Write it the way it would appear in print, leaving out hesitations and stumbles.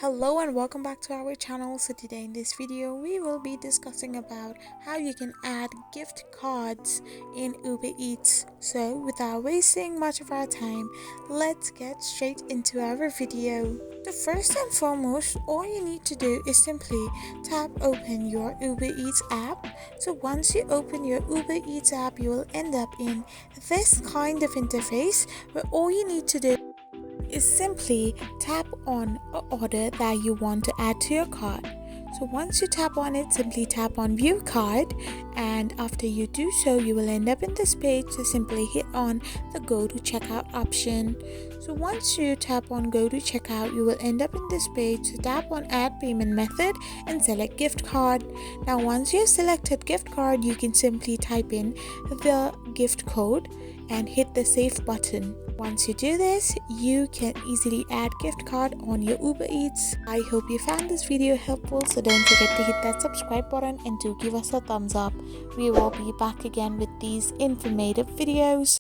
Hello and welcome back to our channel. So today in this video we will be discussing about how you can add gift cards in Uber Eats. So without wasting much of our time, let's get straight into our video. So first and foremost, all you need to do is simply tap open your Uber Eats app. So once you open your Uber Eats app, you will end up in this kind of interface where all you need to do is simply tap on an order that you want to add to your cart. So once you tap on it, simply tap on view cart, and after you do so, you will end up in this page. So simply hit on the go to checkout option. So once you tap on go to checkout, you will end up in this page. So tap on add payment method and select gift card. Now once you have selected gift card, you can simply type in the gift code and hit the save button. Once you do this, you can easily add gift card on your Uber Eats. I hope you found this video helpful, so don't forget to hit that subscribe button and do give us a thumbs up. We will be back again with these informative videos.